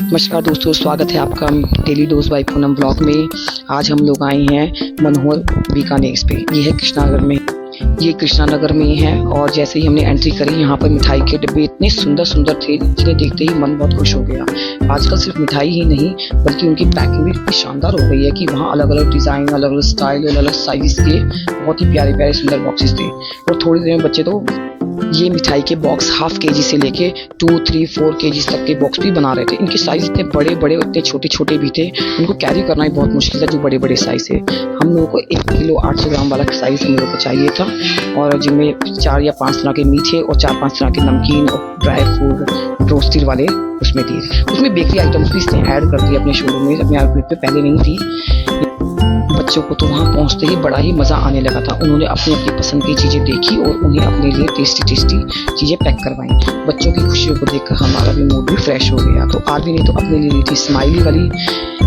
नमस्कार दोस्तों, स्वागत है आपका daily dose by Poonam blog में। आज हम लोग आए हैं मनोहर बीकानेर पे। ये है कृष्णानगर में, ये कृष्णानगर में ही है। और जैसे ही हमने एंट्री करी, यहाँ पर मिठाई के डिब्बे इतने सुंदर सुंदर थे, जिन्हें देखते ही मन बहुत खुश हो गया। आजकल सिर्फ मिठाई ही नहीं बल्कि उनकी पैकिंग भी इतनी शानदार हो गई है कि वहाँ अलग अलग डिज़ाइन, अलग अलग स्टाइल, अलग अलग साइज के बहुत ही प्यारे प्यारे सुंदर बॉक्सेस थे। और थोड़ी देर में बच्चे तो ये मिठाई के बॉक्स हाफ केजी से लेके 2, 3, 4 केजी तक के बॉक्स भी बना रहे थे। इनके साइज इतने बड़े बड़े, इतने छोटे छोटे भी थे, उनको कैरी करना ही बहुत मुश्किल था। जो बड़े बड़े साइज है, हम लोगों को 1 किलो 800 ग्राम वाला साइज हम लोगों को चाहिए था। और जिनमें 4 या 5 तरह के मीठे और 4-5 तरह के नमकीन और ड्राई फ्रूट रोस्टेड वाले उसमें दिए। उसमें बेकरी आइटम्स भी इसने ऐड कर दिए अपने शोरूम में, अपने आउटलेट पे पहले नहीं थी। बच्चों को तो वहाँ पहुँचते ही बड़ा ही मज़ा आने लगा था। उन्होंने अपनी अपनी पसंद की चीज़ें देखी और उन्हें अपने लिए टेस्टी टेस्टी चीज़ें पैक करवाई। बच्चों की खुशियों को देखकर हमारा भी मूड भी फ्रेश हो गया। तो आरवी ने तो अपने लिए ली थी स्माइली वाली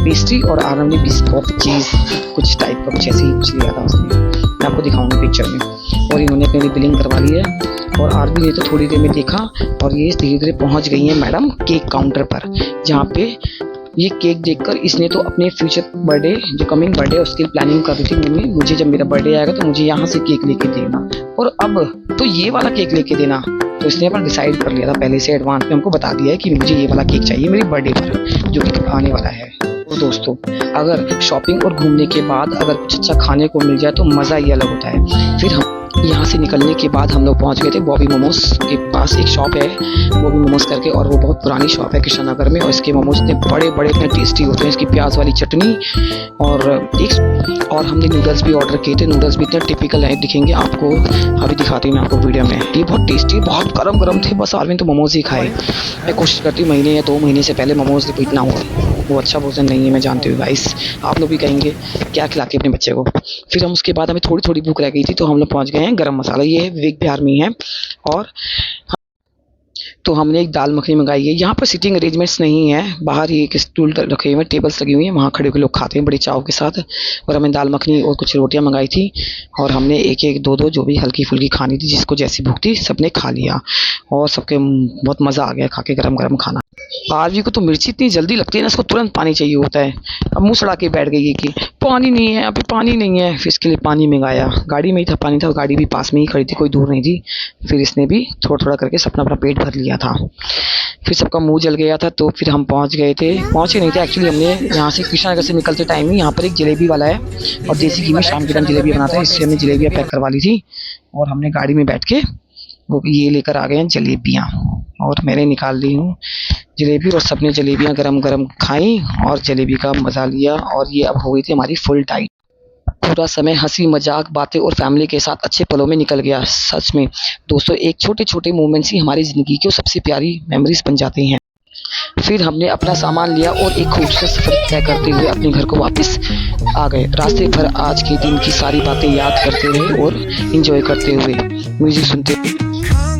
पेस्ट्री और आरव ने बिस्कुट चीज़ कुछ टाइप का कुछ ऐसे ही कुछ लिया था उसने। मैं आपको दिखाऊंगा पिक्चर में। और इन्होंने अपने लिए बिलिंग करवा ली है। और आरवी ने तो थोड़ी देर में देखा और ये धीरे धीरे पहुँच गई है मैडम केक काउंटर पर, जहाँ पे ये केक देखकर इसने तो अपने फ्यूचर बर्थडे, जो कमिंग बर्थडे है उसकी प्लानिंग कर रही थी। मम्मी, मुझे जब मेरा बर्थडे आएगा तो मुझे यहाँ से केक लेके देना, और अब तो ये वाला केक लेके देना। तो इसने अपन डिसाइड कर लिया था पहले से, एडवांस में हमको बता दिया है कि मुझे ये वाला केक चाहिए मेरे बर्थडे पर, जो कि आने वाला है। तो दोस्तों, अगर शॉपिंग और घूमने के बाद अगर कुछ अच्छा खाने को मिल जाए तो मज़ा ही अलग होता है। फिर हम यहाँ से निकलने के बाद हम लोग पहुँच गए थे बॉबी मोमोज के पास। एक शॉप है बॉबी मोमोज करके, और वो बहुत पुरानी शॉप है कृष्णानगर में। और इसके मोमोज इतने बड़े बड़े, इतने टेस्टी होते हैं। इसकी प्याज वाली चटनी और हमने नूडल्स भी ऑर्डर किए थे। नूडल्स भी इतने टिपिकल है, दिखेंगे आपको, अभी दिखाती हूँ मैं आपको वीडियो में। ये बहुत टेस्टी, बहुत गरम गरम थे। बस आरविन तो मोमोज ही खाए। मैं कोशिश करती हूँ महीने या 2 महीने से पहले मोमोज रिपीट ना हो। वो अच्छा भोजन नहीं है, मैं जानती हूँ गाइस। आप लोग भी कहेंगे क्या खिलाते अपने बच्चे को। फिर हम उसके बाद हमें थोड़ी थोड़ी भूख रह गई थी, तो हम लोग पहुँच गए हैं गरम मसाला। ये है विवेक बिहार में है। और तो हमने एक दाल मखनी मंगाई है। यहाँ पर सीटिंग अरेंजमेंट्स नहीं है, बाहर ही एक स्टूल रखे हुए हैं, टेबल्स लगी हुई हैं, वहाँ खड़े होकर लोग खाते हैं बड़े चाव के साथ। और हमें दाल मखनी और कुछ रोटियाँ मंगाई थी, और हमने एक एक 2-2 जो भी हल्की फुल्की खानी थी, जिसको जैसी भूख थी सबने खा लिया। और सबके बहुत मज़ा आ गया खा के गरम गरम खाना। आरवी को तो मिर्ची इतनी जल्दी लगती है ना, इसको तुरंत पानी चाहिए होता है। अब मुँह सड़ा के बैठ गई है कि पानी नहीं है, अभी पानी नहीं है। फिर इसके लिए पानी मंगाया, गाड़ी में ही था पानी था, गाड़ी भी पास में ही खड़ी थी, कोई दूर नहीं थी। फिर इसने भी थोड़ा थोड़ा करके अपना अपना पेट भर लिया था। फिर सबका मुंह जल गया था, तो फिर हम पहुंचे नहीं थे एक्चुअली। हमने यहाँ से कृष्णानगर से निकलते टाइम ही यहाँ पर एक जलेबी वाला है, और देसी घी में शाम के टाइम जलेबियाँ बनाता है, इससे हमने जलेबियाँ पैक करवा ली थी। और हमने गाड़ी में बैठ के वो ये लेकर आ गए हैं जलेबियाँ, और मैंने निकाल ली हूँ जलेबी। और सबने जलेबियाँ गरम गरम खाई और जलेबी का मज़ा लिया। और ये अब हो गई थी हमारी फुल डाइट। पूरा समय हंसी मजाक, बातें और फैमिली के साथ अच्छे पलों में निकल गया। सच में दोस्तों, एक छोटे छोटे मोमेंट्स ही हमारी ज़िंदगी की सबसे प्यारी मेमोरीज बन जाते हैं। फिर हमने अपना सामान लिया और एक खूबसूरत सफ़र तय करते हुए अपने घर को वापस आ गए। रास्ते भर आज के दिन की सारी बातें याद करते रहे और एंजॉय करते हुए,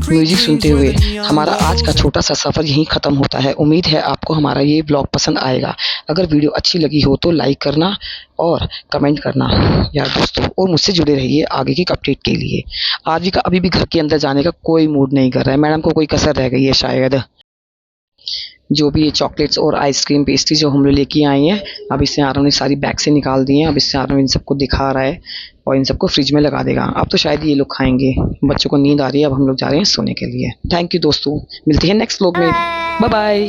म्यूजिक सुनते हुए हमारा आज का छोटा सा सफ़र यहीं ख़त्म होता है। उम्मीद है आपको हमारा ये ब्लॉग पसंद आएगा। अगर वीडियो अच्छी लगी हो तो लाइक करना और कमेंट करना यार दोस्तों, और मुझसे जुड़े रहिए आगे की अपडेट के लिए। आरवी का अभी भी घर के अंदर जाने का कोई मूड नहीं कर रहा है। मैडम को कोई कसर रह गई है शायद। जो भी ये चॉकलेट्स और आइसक्रीम पेस्ट्री जो हम लोग लेके आए हैं, अब इससे आरव ने सारी बैग से निकाल दी हैं। अब इससे आरव इन सबको दिखा रहा है और इन सबको फ्रिज में लगा देगा। अब तो शायद ये लोग खाएंगे। बच्चों को नींद आ रही है, अब हम लोग जा रहे हैं सोने के लिए। थैंक यू दोस्तों, मिलते हैं नेक्स्ट व्लॉग में। Bye bye.